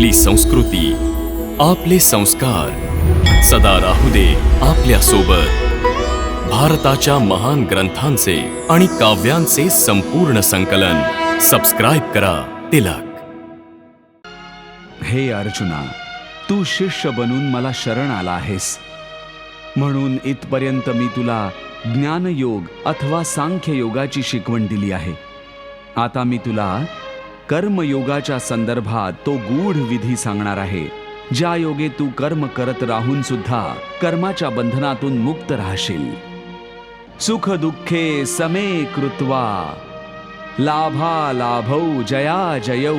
आपली संस्कृती, आपले संस्कार सदा राहू दे आपल्या सोबत. भारताच्या महान ग्रंथांचे आणि काव्यांचे संपूर्ण संकलन. सबस्क्राईब करा तिलक. हे अर्जुना, तू शिष्य बनून मला शरण आला आहेस, म्हणून इथपर्यंत मी तुला ज्ञानयोग अथवा सांख्य योगाची शिकवण दिली आहे. आता मी तुला कर्मयोगाच्या संदर्भात तो गूढ विधी सांगणार आहे, ज्या योगे तू कर्म करत राहून सुद्धा कर्माच्या बंधनातून मुक्त राहशील. सुख दुःखे समे कृत्वा लाभा लाभौ जया जयौ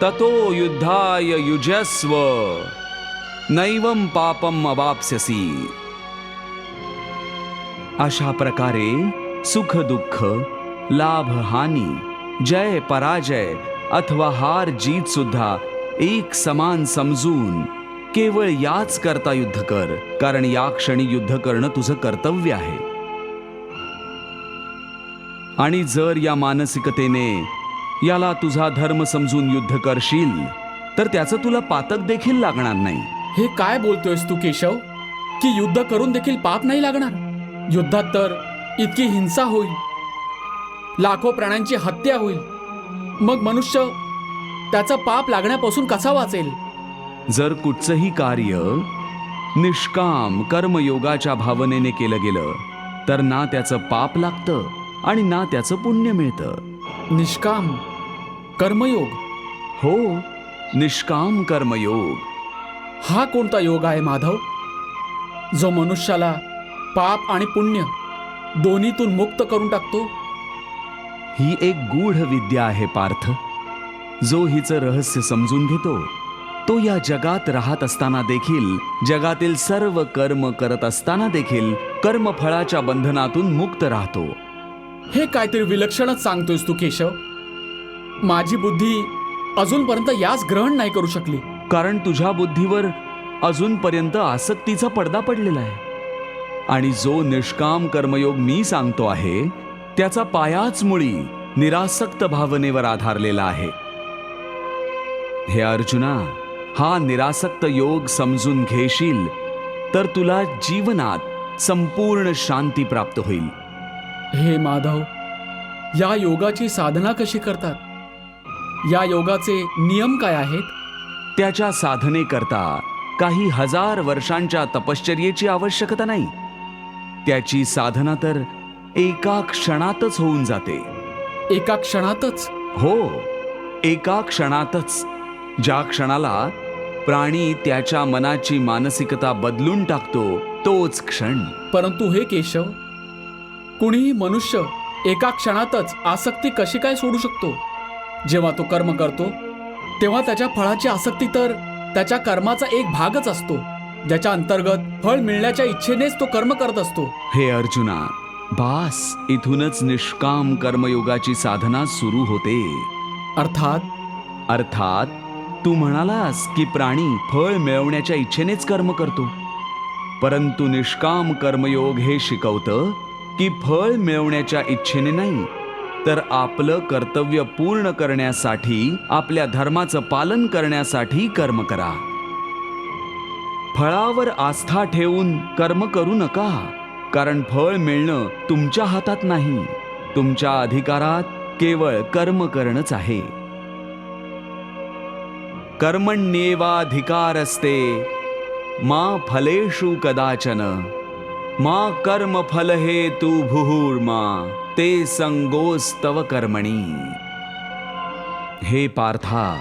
ततो युद्धाय युजस्व नैवं पापम अवाप्स्यसि. अशा प्रकारे सुख दुःख, लाभ हानी, जय पराजय अथवा हार जीत सुद्धा एक समान समजून केवळ याच करता युद्ध कर, कारण या क्षणी युद्ध करणं तुझं कर्तव्य आहे. आणि जर या मानसिकतेने याला तुझा धर्म समजून युद्ध करशील तर त्याचं तुला पातक देखील लागणार नाही. हे काय बोलतोयस तू केशव, की युद्ध करून देखील पाप नाही लागणार? युद्धात तर इतकी हिंसा होईल, लाखो प्राण्यांची हत्या होईल, मग मनुष्य त्याचा पाप लागण्यापासून कसा वाचेल? जर कुठचंही कार्य निष्काम कर्मयोगाच्या भावनेने केलं गेलं तर ना त्याचं पाप लागतं आणि ना त्याचं पुण्य मिळतं. निष्काम कर्मयोग? हो, निष्काम कर्मयोग. हा कोणता योग आहे माधव, जो मनुष्याला पाप आणि पुण्य दोन्हीतून मुक्त करून टाकतो? ही एक गूढ विद्या आहे पार्थ. जो हिचं रहस्य समजून घेतो तो या जगात राहत असताना देखील, जगातील सर्व कर्म करत असताना देखील कर्मफळाच्या बंधनातून मुक्त राहतो. हे काहीतरी विलक्षणच सांगतोयस तू केशव. माझी बुद्धी अजूनपर्यंत यास ग्रहण नाही करू शकली. कारण तुझ्या बुद्धीवर अजूनपर्यंत आसक्तीचा पडदा पडलेला आहे. आणि जो निष्काम कर्मयोग मी सांगतो आहे त्याचा पायाच मुळी निरासक्त भावनेवर आधारलेला आहे. हे अर्जुना, हा निरासक्त योग समजून घेशील तर तुला जीवनात संपूर्ण शांती प्राप्त होईल. हे माधव, या योगाची साधना कशी करतात? या योगाचे नियम काय आहेत? त्याच्या साधनेकरता काही हजार वर्षांच्या तपश्चर्येची आवश्यकता नाही. त्याची साधना तर एका क्षणातच होऊन जाते. एका क्षणातच? हो, एका क्षणातच. ज्या क्षणाला प्राणी त्याच्या मनाची मानसिकता बदलून टाकतो तोच क्षण. परंतु हे केशव, कुणीही मनुष्य एका क्षणातच आसक्ती कशी काय सोडू शकतो? जेव्हा तो कर्म करतो तेव्हा त्याच्या फळाची आसक्ती तर त्याच्या कर्माचा एक भागच असतो, ज्याच्या अंतर्गत फळ मिळण्याच्या इच्छेनेच तो कर्म करत असतो. हे अर्जुना, बास, इथूनच निष्काम कर्मयोगाची साधना सुरू होते. अर्थात तू म्हणालास की प्राणी फळ मिळवण्याच्या इच्छेनेच कर्म करतो, परंतु निष्काम कर्मयोग हे शिकवतं की फळ मिळवण्याच्या इच्छेने नाही, तर आपलं कर्तव्य पूर्ण करण्यासाठी, आपल्या धर्माचं पालन करण्यासाठी कर्म करा. फळावर आस्था ठेवून कर्म करू नका, कारण फळ मिळणं तुमच्या हातात नाही. तुमच्या अधिकारात केवळ कर्म करणंच आहे. कर्मण्येवाधिकारस्ते मा फलेषु कदाचन मा कर्म फल हेतु भूर्मा ते संगोस्तव कर्मणी. हे पार्था,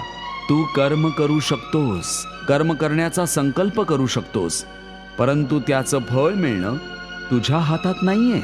तू कर्म करू शकतोस, कर्म करण्याचा संकल्प करू शकतोस, परंतु त्याचं फळ मिळणं तुझ्या हातात नाहीये.